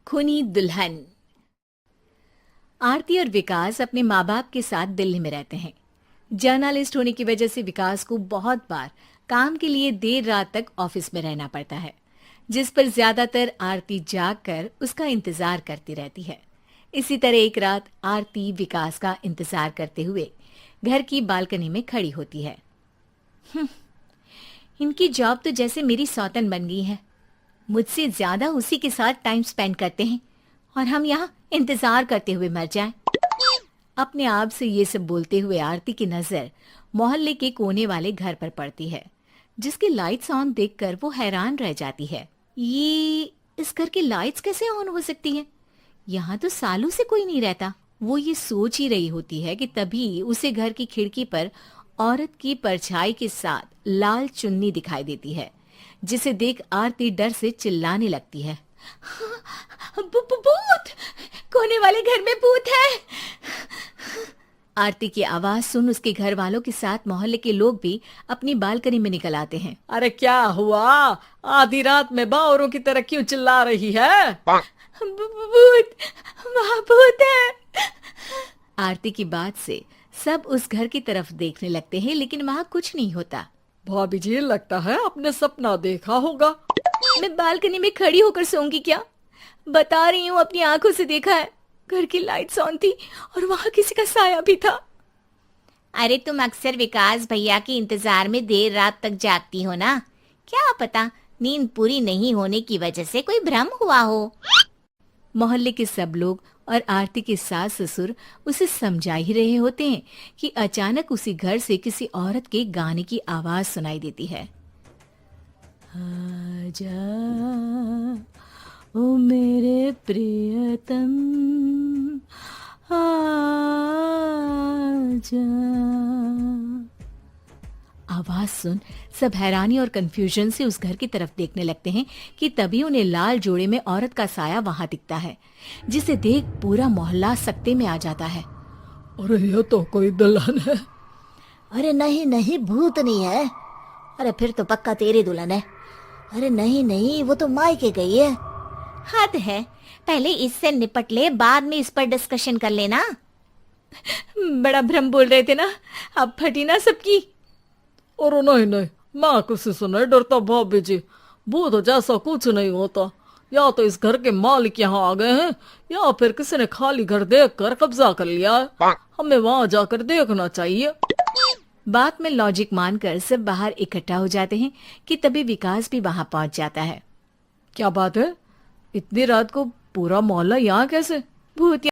खूनी दुल्हन। आरती और विकास अपने माँ बाप के साथ दिल्ली में रहते हैं। जर्नलिस्ट होने की वजह से विकास को बहुत बार काम के लिए देर रात तक ऑफिस में रहना पड़ता है, जिस पर ज्यादातर आरती जाग कर उसका इंतजार करती रहती है। इसी तरह एक रात आरती विकास का इंतजार करते हुए घर की बालकनी में खड़ी होती है। इनकी जॉब तो जैसे मेरी सौतन बन गई है। मुझसे ज्यादा उसी के साथ टाइम स्पेंड करते हैं और हम यहाँ इंतजार करते हुए मर जाएं। अपने आप से ये सब बोलते हुए आरती की नजर मोहल्ले के कोने वाले घर पर पड़ती है, जिसकी लाइट्स ऑन देखकर वो हैरान रह जाती है। ये इस घर की लाइट्स कैसे ऑन हो सकती हैं? यहाँ तो सालों से कोई नहीं रहता। वो ये सोच ही रही होती है कि तभी उसे घर की खिड़की पर औरत की परछाई के साथ लाल चुन्नी दिखाई देती है, जिसे देख आरती डर से चिल्लाने लगती है। भूत! कोने वाले घर में भूत है! आरती की आवाज सुन उसके घर वालों के साथ मोहल्ले के लोग भी अपनी बालकनी में निकल आते हैं। अरे क्या हुआ? आधी रात में बावरों की तरह क्यों चिल्ला रही है? भूत! वहाँ भूत है! आरती की बात से सब उस घर की तरफ देखने लगते हैं, लेकिन वहाँ कुछ नहीं होता। भाभी जी, लगता है आपने सपना देखा होगा। मैं बालकनी में खड़ी होकर सोऊंगी क्या? बता रही हूँ, अपनी आंखों से देखा है। घर की लाइट्स ऑन थी और वहाँ किसी का साया भी था। अरे तुम अक्सर विकास भैया के इंतजार में देर रात तक जागती हो ना? क्या पता नींद पूरी नहीं होने की वजह से कोई भ्रम हुआ हो। मोहल्ले के सब लोग और आरती के सास ससुर उसे समझा ही रहे होते हैं कि अचानक उसी घर से किसी औरत के गाने की आवाज सुनाई देती है। आजा ओ मेरे प्रियतम, आजा। आवाज सुन सब हैरानी और कंफ्यूजन से उस घर की तरफ देखने लगते हैं कि तभी उन्हें लाल जोड़े में औरत का साया वहां दिखता है, जिसे देख पूरा मोहल्ला सकते में आ जाता है। अरे ये तो कोई दुल्हन है। अरे नहीं नहीं, भूत नहीं है। अरे फिर तो पक्का तेरी दुल्हन है। अरे नहीं नहीं, वो तो मायके गई है। हद है, पहले इससे निपट ले, बाद में इस पर डिस्कशन कर लेना। बड़ा भ्रम बोल रहे थे ना, अब फटी ना सबकी। और नहीं नहीं, मैं किसी से नहीं डरता भाभी जी। भूत जैसा कुछ नहीं होता। या तो इस घर के मालिक यहाँ आ गए हैं, या फिर किसी ने खाली घर देख कर कब्जा कर लिया है। हमें वहाँ जाकर देखना चाहिए। बात में लॉजिक मानकर सब बाहर इकट्ठा हो जाते हैं कि तभी विकास भी वहां पहुंच जाता है। क्या बात है? इतनी रात को पूरा मोहल्ला यहाँ कैसे? भूत